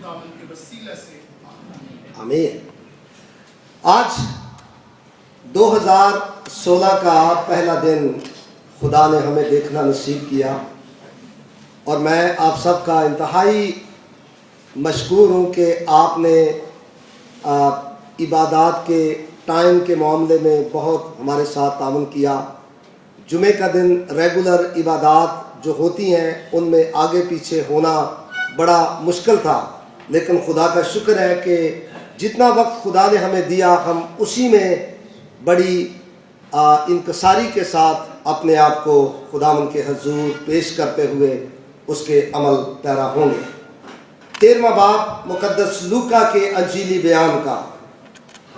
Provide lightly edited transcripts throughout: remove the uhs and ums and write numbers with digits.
خداوند کے وسیلے سے آمین۔ آج 2016 کا پہلا دن خدا نے ہمیں دیکھنا نصیب کیا، اور میں آپ سب کا انتہائی مشکور ہوں کہ آپ نے عبادات کے ٹائم کے معاملے میں بہت ہمارے ساتھ تعاون کیا۔ جمعے کا دن ریگولر عبادات جو ہوتی ہیں ان میں آگے پیچھے ہونا بڑا مشکل تھا، لیکن خدا کا شکر ہے کہ جتنا وقت خدا نے ہمیں دیا ہم اسی میں بڑی انکساری کے ساتھ اپنے آپ کو خداوند کے حضور پیش کرتے ہوئے اس کے عمل پیرا ہوں گے۔ 13واں باب مقدس لوکا کے انجیلی بیان کا،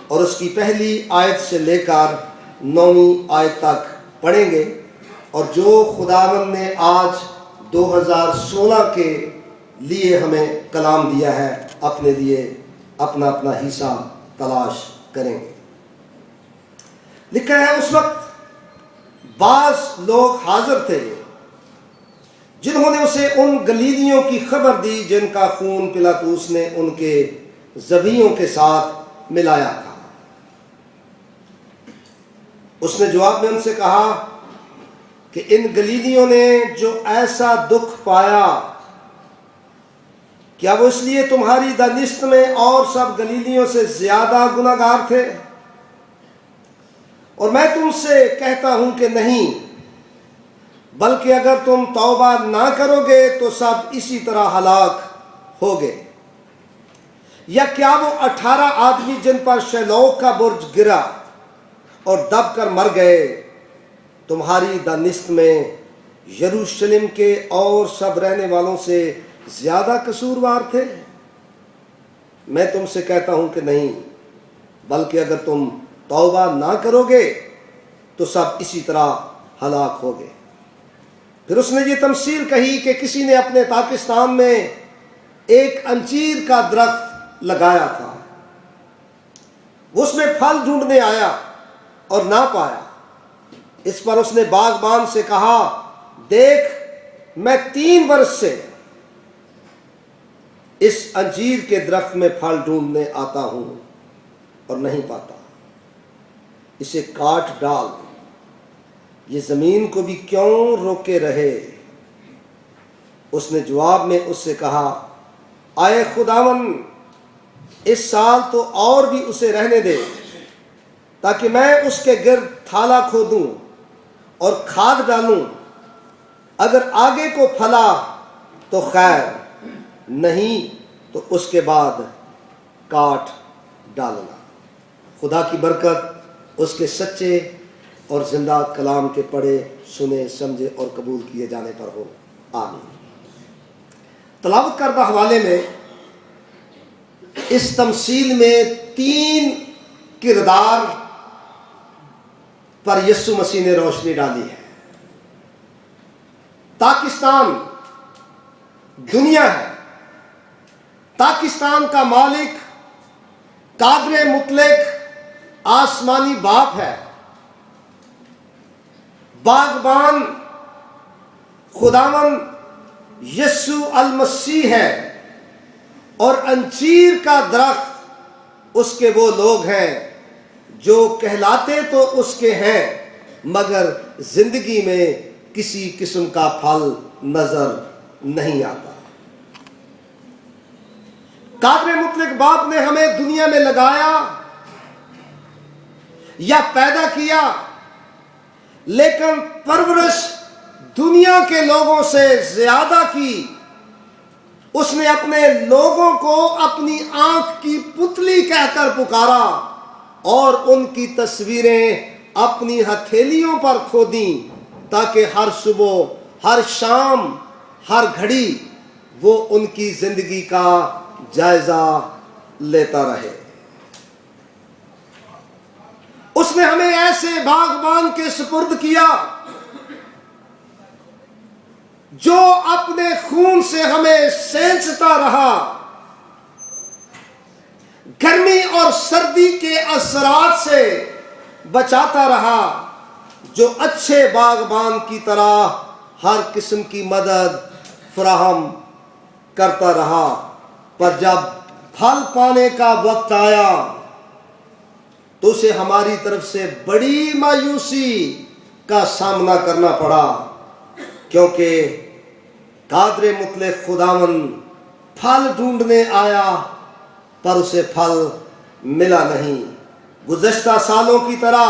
اور اس کی پہلی آیت سے لے کر 9ویں آیت تک پڑھیں گے، اور جو خداوند نے آج 2016 کے لیے ہمیں کلام دیا ہے اپنے لیے اپنا اپنا حصہ تلاش کریں گے۔ لکھا ہے اس وقت بعض لوگ حاضر تھے جنہوں نے اسے ان گلیلیوں کی خبر دی جن کا خون پلاطوس نے ان کے ذبیحوں کے ساتھ ملایا تھا۔ اس نے جواب میں ان سے کہا کہ ان گلیلیوں نے جو ایسا دکھ پایا، کیا وہ اس لیے تمہاری دانست میں اور سب گلیلیوں سے زیادہ گناہ گار تھے؟ اور میں تم سے کہتا ہوں کہ نہیں، بلکہ اگر تم توبہ نہ کرو گے تو سب اسی طرح ہلاک ہوگے۔ یا کیا وہ 18 آدمی جن پر شیلوہ کا برج گرا اور دب کر مر گئے تمہاری دانست میں یروشلم کے اور سب رہنے والوں سے زیادہ قصوروار تھے؟ میں تم سے کہتا ہوں کہ نہیں، بلکہ اگر تم توبہ نہ کرو گے تو سب اسی طرح ہلاک ہوگے۔ پھر اس نے یہ تمثیل کہی کہ کسی نے اپنے پاکستان میں ایک انجیر کا درخت لگایا تھا، اس میں پھل ڈھونڈنے آیا اور نہ پایا۔ اس پر اس نے باغبان سے کہا، دیکھ میں 3 برس سے اس انجیر کے درخت میں پھل ڈھونڈنے آتا ہوں اور نہیں پاتا، اسے کاٹ ڈال، یہ زمین کو بھی کیوں روکے رہے؟ اس نے جواب میں اس سے کہا، آئے خداون، اس سال تو اور بھی اسے رہنے دے، تاکہ میں اس کے گرد تھالا کھودوں اور کھاد ڈالوں، اگر آگے کو پھلا تو خیر، نہیں تو اس کے بعد کاٹ ڈالنا۔ خدا کی برکت اس کے سچے اور زندہ کلام کے پڑھے، سنے، سمجھے اور قبول کیے جانے پر ہو، آمین۔ تلاوت کردہ حوالے میں اس تمثیل میں 3 کردار پر یسوع مسیح نے روشنی ڈالی ہے۔ پاکستان دنیا ہے، پاکستان کا مالک قادر مطلق آسمانی باپ ہے، باغبان خداوند یسوع المسیح ہے، اور انجیر کا درخت اس کے وہ لوگ ہیں جو کہلاتے تو اس کے ہیں مگر زندگی میں کسی قسم کا پھل نظر نہیں آتا۔ قادر مطلق باپ نے ہمیں دنیا میں لگایا یا پیدا کیا، لیکن پرورش دنیا کے لوگوں سے زیادہ کی۔ اس نے اپنے لوگوں کو اپنی آنکھ کی پتلی کہہ کر پکارا اور ان کی تصویریں اپنی ہتھیلیوں پر کھودیں، تاکہ ہر صبح، ہر شام، ہر گھڑی وہ ان کی زندگی کا جائزہ لیتا رہے۔ اس نے ہمیں ایسے باغبان کے سپرد کیا جو اپنے خون سے ہمیں سینچتا رہا، گرمی اور سردی کے اثرات سے بچاتا رہا، جو اچھے باغبان کی طرح ہر قسم کی مدد فراہم کرتا رہا، پر جب پھل پانے کا وقت آیا تو اسے ہماری طرف سے بڑی مایوسی کا سامنا کرنا پڑا، کیونکہ قادر مطلق خداوند پھل ڈھونڈنے آیا پر اسے پھل ملا نہیں۔ گزشتہ سالوں کی طرح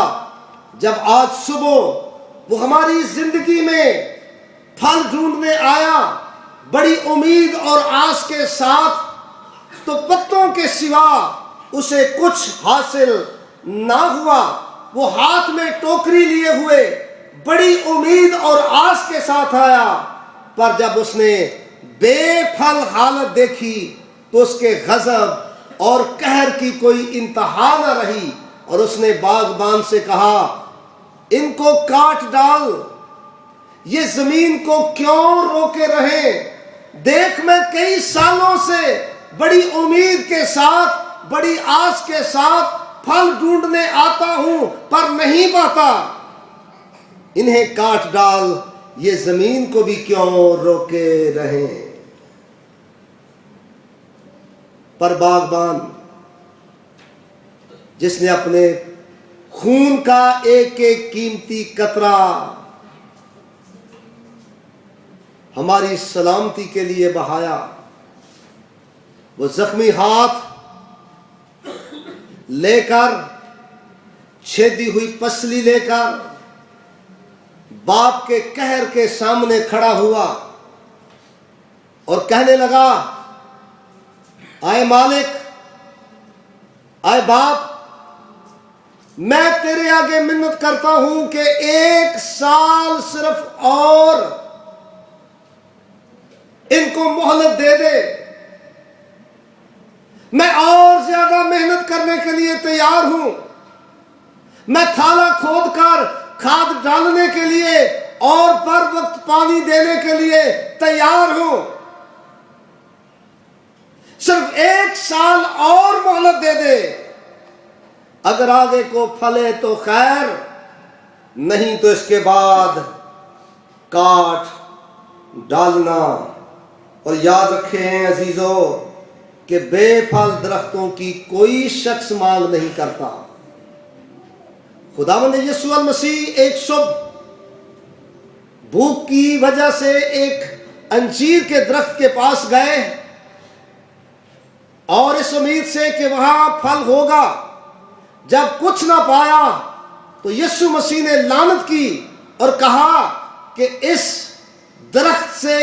جب آج صبح وہ ہماری زندگی میں پھل ڈھونڈنے آیا بڑی امید اور آس کے ساتھ، تو پتوں کے سوا اسے کچھ حاصل نہ ہوا۔ وہ ہاتھ میں ٹوکری لیے ہوئے بڑی امید اور آس کے ساتھ آیا، پر جب اس نے بے پھل حالت دیکھی تو اس کے غضب اور قہر کی کوئی انتہا نہ رہی، اور اس نے باغبان سے کہا ان کو کاٹ ڈال، یہ زمین کو کیوں روکے رہیں؟ دیکھ میں کئی سالوں سے بڑی امید کے ساتھ بڑی آس کے ساتھ پھل ڈھونڈنے آتا ہوں پر نہیں پاتا، انہیں کاٹ ڈال، یہ زمین کو بھی کیوں روکے رہیں؟ پر باغبان جس نے اپنے خون کا ایک ایک قیمتی قطرہ ہماری سلامتی کے لیے بہایا، وہ زخمی ہاتھ لے کر، چھیدی ہوئی پسلی لے کر باپ کے قہر کے سامنے کھڑا ہوا اور کہنے لگا آئے مالک، آئے باپ، میں تیرے آگے منت کرتا ہوں کہ 1 سال صرف اور ان کو مہلت دے دے، میں اور زیادہ محنت کرنے کے لیے تیار ہوں، میں تھالا کھود کر کھاد ڈالنے کے لیے اور پر وقت پانی دینے کے لیے تیار ہوں، صرف 1 سال اور مہلت دے دے، اگر آگے کو پھلے تو خیر، نہیں تو اس کے بعد کاٹ ڈالنا۔ اور یاد رکھیں عزیزو کہ بے پھل درختوں کی کوئی شخص مانگ نہیں کرتا۔ خداوند یسوع المسیح ایک صبح بھوک کی وجہ سے ایک انجیر کے درخت کے پاس گئے اور اس امید سے کہ وہاں پھل ہوگا، جب کچھ نہ پایا تو یسوع مسیح نے لعنت کی اور کہا کہ اس درخت سے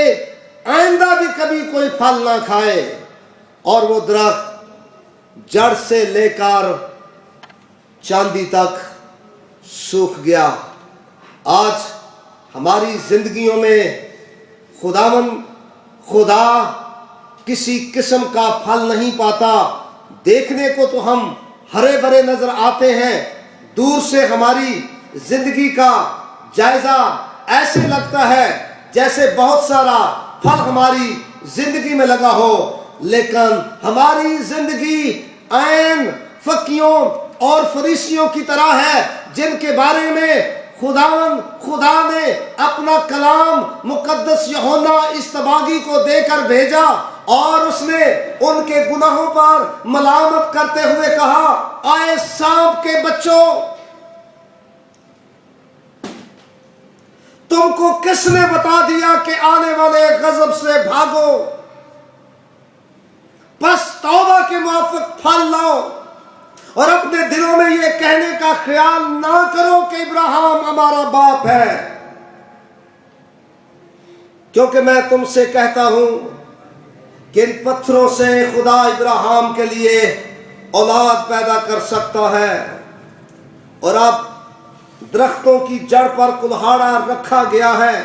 آئندہ بھی کبھی کوئی پھل نہ کھائے، اور وہ درخت جڑ سے لے کر چاندی تک سوکھ گیا۔ آج ہماری زندگیوں میں خدا کسی قسم کا پھل نہیں پاتا۔ دیکھنے کو تو ہم ہرے بھرے نظر آتے ہیں، دور سے ہماری زندگی کا جائزہ ایسے لگتا ہے جیسے بہت سارا پھل ہماری زندگی میں لگا ہو، لیکن ہماری زندگی عین فقیوں اور فریسیوں کی طرح ہے جن کے بارے میں خدا نے اپنا کلام مقدس یوحنا اصطباغی کو دے کر بھیجا، اور اس نے ان کے گناہوں پر ملامت کرتے ہوئے کہا آئے سانپ کے بچوں، تم کو کس نے بتا دیا کہ آنے والے غضب سے بھاگو؟ بس توبہ کے موافق پھل لاؤ، اور اپنے دلوں میں یہ کہنے کا خیال نہ کرو کہ ابراہیم ہمارا باپ ہے، کیونکہ میں تم سے کہتا ہوں کہ ان پتھروں سے خدا ابراہیم کے لیے اولاد پیدا کر سکتا ہے۔ اور اب درختوں کی جڑ پر کلہاڑا رکھا گیا ہے،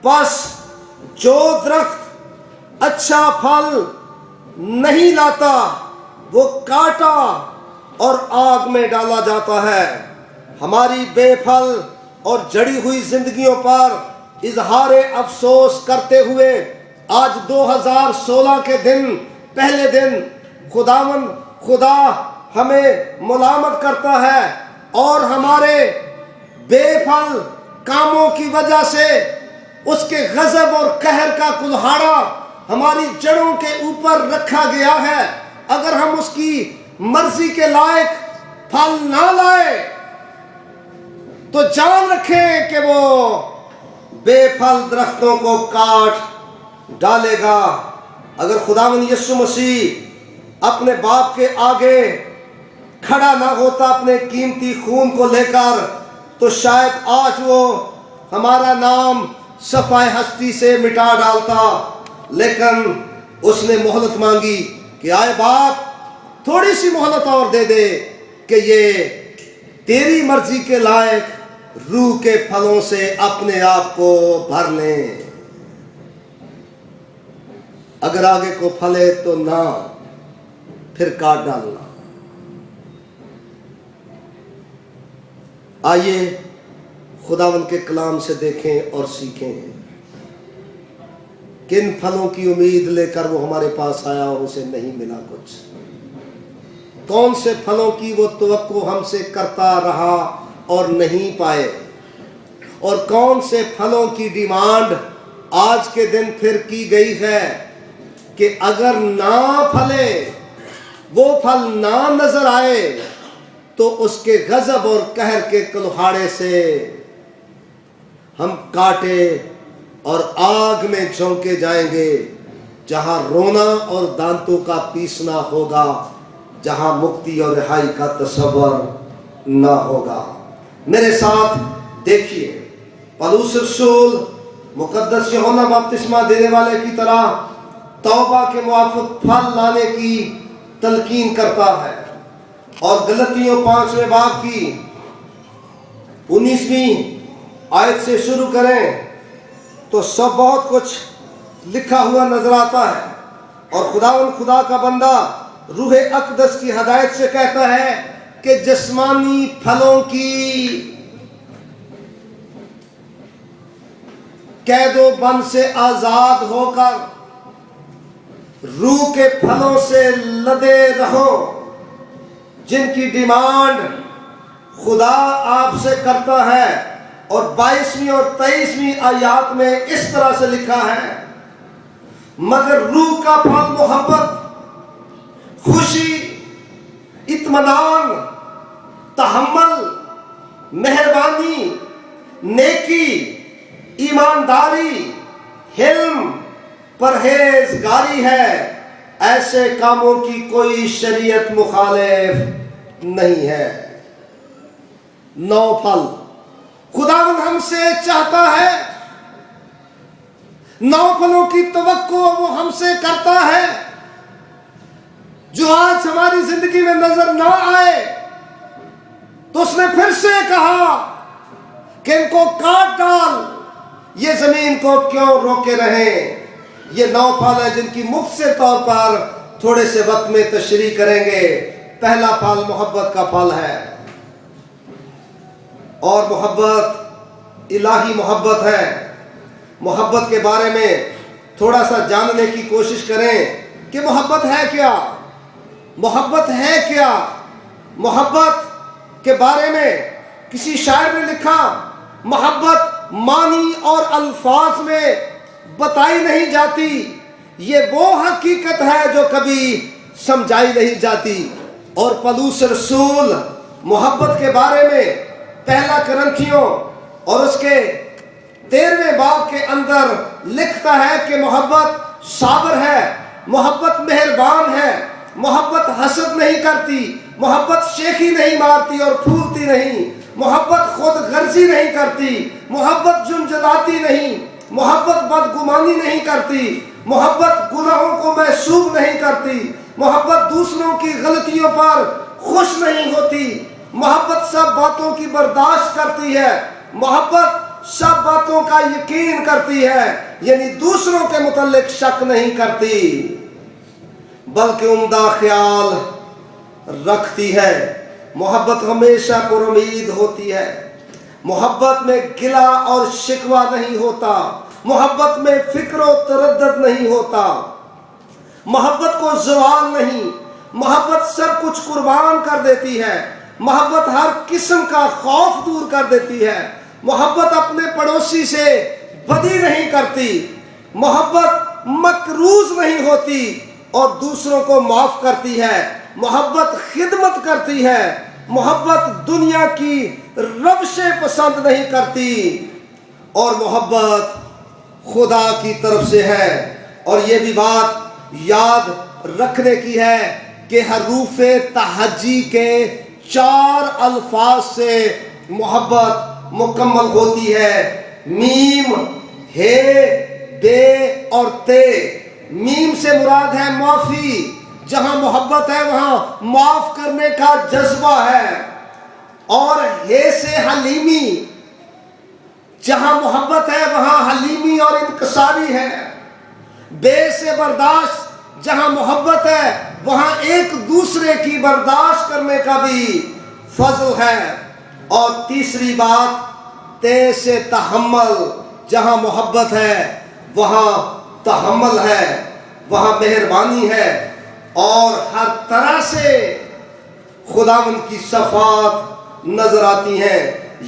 بس جو درخت اچھا پھل نہیں لاتا وہ کاٹا اور آگ میں ڈالا جاتا ہے۔ ہماری بے پھل اور جڑی ہوئی زندگیوں پر اظہار افسوس کرتے ہوئے آج 2016 کے پہلے دن خدا ہمیں ملامت کرتا ہے، اور ہمارے بے پھل کاموں کی وجہ سے اس کے غضب اور قہر کا کلہاڑا ہماری جڑوں کے اوپر رکھا گیا ہے، اگر ہم اس کی مرضی کے لائق پھل نہ لائے تو جان رکھیں کہ وہ بے پھل درختوں کو کاٹ ڈالے گا۔ اگر خداوند یسوع مسیح اپنے باپ کے آگے کھڑا نہ ہوتا اپنے قیمتی خون کو لے کر، تو شاید آج وہ ہمارا نام صفحہ ہستی سے مٹا ڈالتا، لیکن اس نے مہلت مانگی کہ آئے باپ تھوڑی سی مہلت اور دے دے کہ یہ تیری مرضی کے لائق روح کے پھلوں سے اپنے آپ کو بھر لیں۔ اگر آگے کو پھلے تو نہ، پھر کاٹ ڈالنا۔ آئیے خداوند کے کلام سے دیکھیں اور سیکھیں، کن پھلوں کی امید لے کر وہ ہمارے پاس آیا اور اسے نہیں ملا کچھ، کون سے پھلوں کی وہ توقع ہم سے کرتا رہا اور نہیں پائے، اور کون سے پھلوں کی ڈیمانڈ آج کے دن پھر کی گئی ہے کہ اگر نہ پھلے، وہ پھل نہ نظر آئے تو اس کے غضب اور قہر کے کلہاڑے سے ہم کاٹے اور آگ میں جھونکے جائیں گے، جہاں رونا اور دانتوں کا پیسنا ہوگا، جہاں مکتی اور رہائی کا تصور نہ ہوگا۔ میرے ساتھ دیکھیے، پولس رسول مقدس یوحنا بپتسمہ دینے والے کی طرح توبہ کے موافق پھل لانے کی تلقین کرتا ہے، اور غلطیوں 5ویں باب کی 19ویں آیت سے شروع کریں تو سب بہت کچھ لکھا ہوا نظر آتا ہے، اور خداوند خدا کا بندہ روح اقدس کی ہدایت سے کہتا ہے کہ جسمانی پھلوں کی قید و بند سے آزاد ہو کر روح کے پھلوں سے لدے رہو، جن کی ڈیمانڈ خدا آپ سے کرتا ہے۔ اور 22ویں اور 23ویں آیات میں اس طرح سے لکھا ہے، مگر روح کا پھل محبت، خوشی، اطمینان، تحمل، مہربانی، نیکی، ایمانداری، حلم، پرہیزگاری ہے، ایسے کاموں کی کوئی شریعت مخالف نہیں ہے۔ 9 پھل خداوند ہم سے چاہتا ہے، 9 پھلوں کی توقع وہ ہم سے کرتا ہے، جو آج ہماری زندگی میں نظر نہ آئے تو اس نے پھر سے کہا کہ ان کو کاٹ ڈال، یہ زمین کو کیوں روکے رہیں۔ یہ 9 پھل ہیں جن کی مختصر طور پر تھوڑے سے وقت میں تشریح کریں گے۔ پہلا پھل محبت کا پھل ہے، اور محبت الہی محبت ہے۔ محبت کے بارے میں تھوڑا سا جاننے کی کوشش کریں کہ محبت ہے کیا، محبت ہے کیا۔ محبت کے بارے میں کسی شاعر نے لکھا، محبت معنی اور الفاظ میں بتائی نہیں جاتی، یہ وہ حقیقت ہے جو کبھی سمجھائی نہیں جاتی۔ اور پولس رسول محبت کے بارے میں پہلا کرنتھیوں اور اس کے 13ویں باب کے اندر لکھتا ہے کہ محبت صابر ہے، محبت مہربان ہے، محبت حسد نہیں کرتی، محبت شیخی نہیں مارتی اور پھولتی نہیں، محبت خود غرضی نہیں کرتی، محبت جھنجھلاتی نہیں، محبت بدگمانی نہیں کرتی، محبت گناہوں کو محسوب نہیں کرتی، محبت دوسروں کی غلطیوں پر خوش نہیں ہوتی، محبت سب باتوں کی برداشت کرتی ہے، محبت سب باتوں کا یقین کرتی ہے، یعنی دوسروں کے متعلق شک نہیں کرتی بلکہ عمدہ خیال رکھتی ہے۔ محبت ہمیشہ پر امید ہوتی ہے، محبت میں گلہ اور شکوہ نہیں ہوتا، محبت میں فکر و تردد نہیں ہوتا، محبت کو زوال نہیں، محبت سب کچھ قربان کر دیتی ہے، محبت ہر قسم کا خوف دور کر دیتی ہے، محبت اپنے پڑوسی سے بدی نہیں کرتی، محبت مکروز نہیں ہوتی اور دوسروں کو معاف کرتی ہے، محبت خدمت کرتی ہے، محبت دنیا کی روشیں پسند نہیں کرتی، اور محبت خدا کی طرف سے ہے۔ اور یہ بھی بات یاد رکھنے کی ہے کہ حروف تہجی کے 4 الفاظ سے محبت مکمل ہوتی ہے، میم، ہے، بے اور تے۔ میم سے مراد ہے معافی، جہاں محبت ہے وہاں معاف کرنے کا جذبہ ہے، اور ہے سے حلیمی، جہاں محبت ہے وہاں حلیمی اور انکساری ہے۔ بے سے برداشت، جہاں محبت ہے وہاں ایک دوسرے کی برداشت کرنے کا بھی فضل ہے۔ اور تیسری بات تے سے تحمل، جہاں محبت ہے وہاں تحمل ہے، وہاں مہربانی ہے، اور ہر طرح سے خداوند کی صفات نظر آتی ہیں۔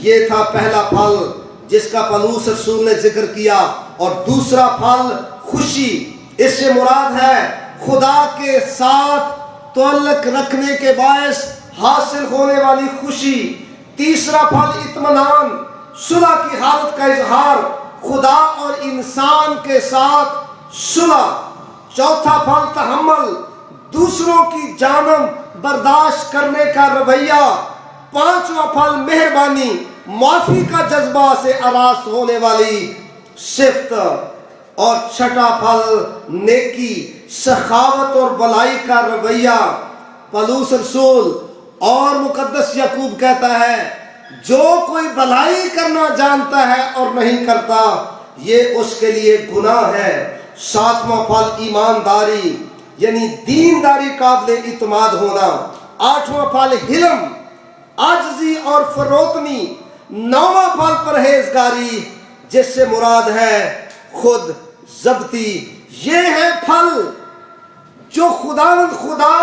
یہ تھا پہلا پھل جس کا پولس رسول نے ذکر کیا، اور دوسرا پھل خوشی، اس سے مراد ہے خدا کے ساتھ تعلق رکھنے کے باعث حاصل ہونے والی خوشی۔ تیسرا پھل اطمینان، صلح کی حالت کا اظہار، خدا اور انسان کے ساتھ صلح۔ چوتھا پھل تحمل، دوسروں کی جانب برداشت کرنے کا رویہ۔ پانچواں پھل مہربانی، معافی کا جذبہ سے آراستہ ہونے والی صفت۔ اور چھٹا پھل نیکی، سخاوت اور بھلائی کا رویہ۔ پولس رسول اور مقدس یعقوب کہتا ہے جو کوئی بھلائی کرنا جانتا ہے اور نہیں کرتا یہ اس کے لیے گناہ ہے۔ ساتواں پھل ایمانداری، یعنی دینداری، قابل اعتماد ہونا۔ آٹھواں پھل حلم، عاجزی اور فروتنی۔ نواں پھل پرہیزگاری، جس سے مراد ہے خود ضبطی۔ یہ ہے پھل جو خدا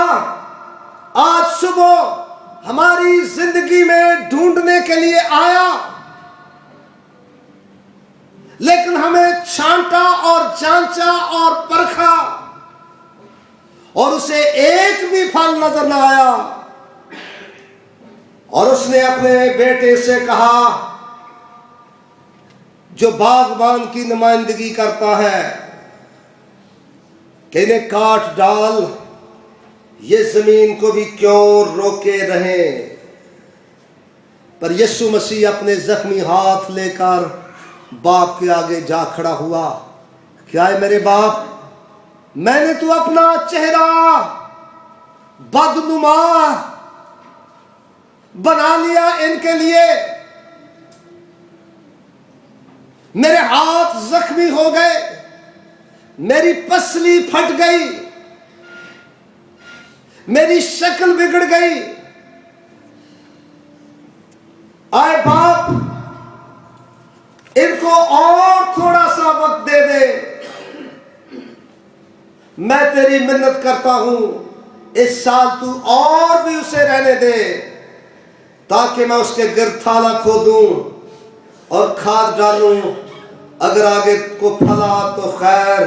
آج صبح ہماری زندگی میں ڈھونڈنے کے لیے آیا، لیکن ہمیں چھانٹا اور جانچا اور پرکھا، اور اسے ایک بھی پھل نظر نہ آیا، اور اس نے اپنے بیٹے سے کہا جو باغبان کی نمائندگی کرتا ہے کہ انہیں کاٹ ڈال، یہ زمین کو بھی کیوں روکے رہیں۔ پر یسوع مسیح اپنے زخمی ہاتھ لے کر باپ کے آگے جا کھڑا ہوا۔ کیا ہے میرے باپ، میں نے تو اپنا چہرہ بدنما بنا لیا ان کے لیے، میرے ہاتھ زخمی ہو گئے، میری پسلی پھٹ گئی، میری شکل بگڑ گئی۔ آئے باپ، ان کو اور تھوڑا سا وقت دے دے، میں تیری منت کرتا ہوں اس سال تو اور بھی اسے رہنے دے، تاکہ میں اس کے گرد تھالا کھودوں اور کھاد ڈالوں۔ اگر آگے کو پھلا تو خیر،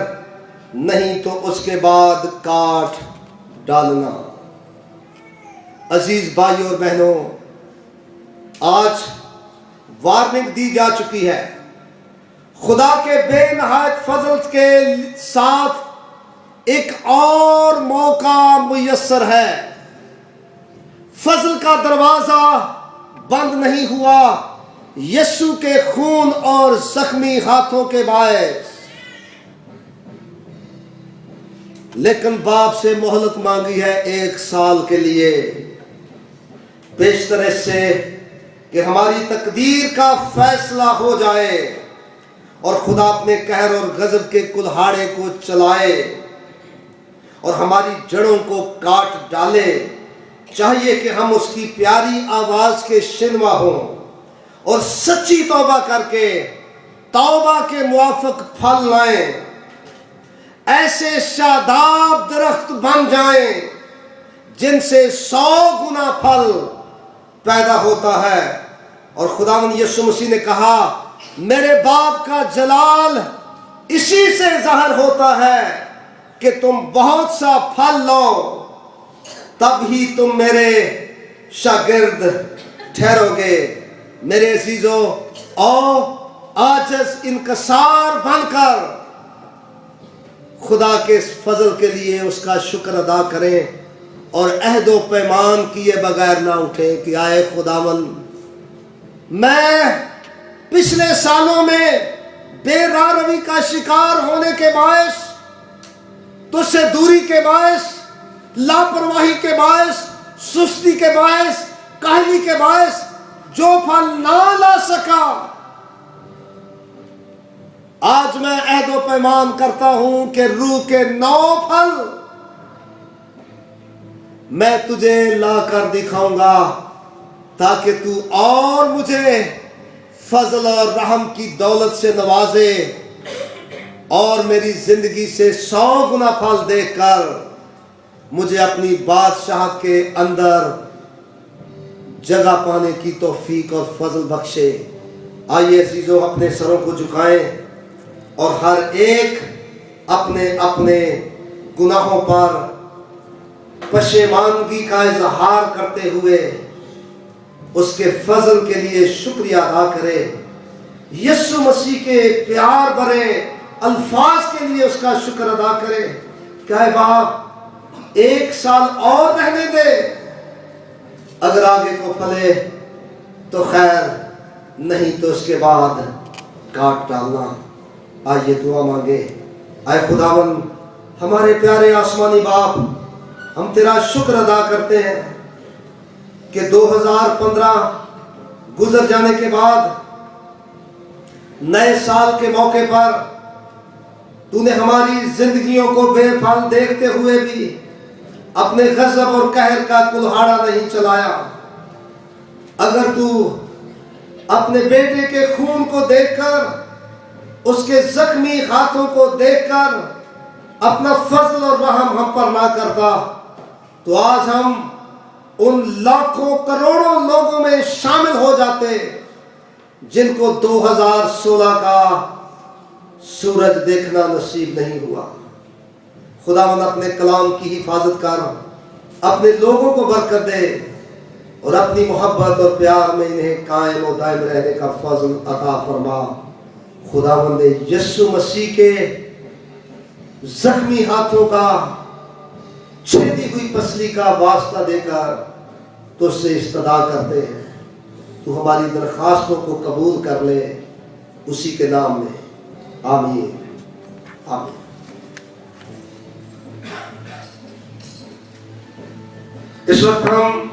نہیں تو اس کے بعد کاٹ ڈالنا۔ عزیز بھائیوں اور بہنوں، آج وارننگ دی جا چکی ہے۔ خدا کے بے نہایت فضل کے ساتھ ایک اور موقع میسر ہے۔ فضل کا دروازہ بند نہیں ہوا یسوع کے خون اور زخمی ہاتھوں کے باعث، لیکن باپ سے مہلت مانگی ہے 1 سال کے لیے، بیشتر اس سے کہ ہماری تقدیر کا فیصلہ ہو جائے اور خدا اپنے قہر اور غضب کے کلہاڑے کو چلائے اور ہماری جڑوں کو کاٹ ڈالے۔ چاہیے کہ ہم اس کی پیاری آواز کے شنوا ہوں اور سچی توبہ کر کے توبہ کے موافق پھل لائیں، ایسے شاداب درخت بن جائیں جن سے 100 گنا پھل پیدا ہوتا ہے۔ اور خداوند یسوع مسیح نے کہا میرے باپ کا جلال اسی سے ظاہر ہوتا ہے کہ تم بہت سا پھل لو، تب ہی تم میرے شاگرد ٹھہرو گے۔ میرے عزیزو، آؤ عاجز انکسار بن کر خدا کے اس فضل کے لیے اس کا شکر ادا کریں اور عہد و پیمان کیے بغیر نہ اٹھیں کہ آئے خداوند، میں پچھلے سالوں میں بے راہ روی کا شکار ہونے کے باعث، تجھ سے دوری کے باعث، لاپرواہی کے باعث، سستی کے باعث، کاہلی کے باعث جو پھل نہ لا سکا، آج میں عہد و پیمان کرتا ہوں کہ روح کے 9 پھل میں تجھے لا کر دکھاؤں گا، تاکہ تو اور مجھے فضل اور رحم کی دولت سے نوازے اور میری زندگی سے 100 گنا پھل دیکھ کر مجھے اپنی بادشاہت کے اندر جگہ پانے کی توفیق اور فضل بخشے۔ آئیے عزیزو، اپنے سروں کو جھکائیں اور ہر ایک اپنے اپنے گناہوں پر پشیمانگی کا اظہار کرتے ہوئے اس کے فضل کے لیے شکریہ ادا کرے، یسوع مسیح کے پیار بھرے الفاظ کے لیے اس کا شکر ادا کرے کہ اے باپ 1 سال اور رہنے دے، اگر آگے کو پھلے تو خیر، نہیں تو اس کے بعد کاٹ ڈالنا۔ آئیے دعا مانگے۔ اے خداوند، ہمارے پیارے آسمانی باپ، ہم تیرا شکر ادا کرتے ہیں کہ 2015 گزر جانے کے بعد نئے سال کے موقع پر تو نے ہماری زندگیوں کو بے پھل دیکھتے ہوئے بھی اپنے غضب اور قہر کا کلہاڑا نہیں چلایا۔ اگر تو اپنے بیٹے کے خون کو دیکھ کر، اس کے زخمی ہاتھوں کو دیکھ کر اپنا فضل اور رحم ہم پر نہ کرتا، تو آج ہم ان لاکھوں کروڑوں لوگوں میں شامل ہو جاتے جن کو 2016 کا سورج دیکھنا نصیب نہیں ہوا۔ خداوند، اپنے کلام کی حفاظت کر، اپنے لوگوں کو برکت دے اور اپنی محبت اور پیار میں انہیں قائم و دائم رہنے کا فضل عطا فرما۔ خداوند، یسوع مسیح کے زخمی ہاتھوں کا، چھیدی ہوئی پسلی کا واسطہ دے کر تجھ سے استدعا کرتے ہیں، تو ہماری درخواستوں کو قبول کر لے، اسی کے نام میں آمین آمین۔ اس وقت ہم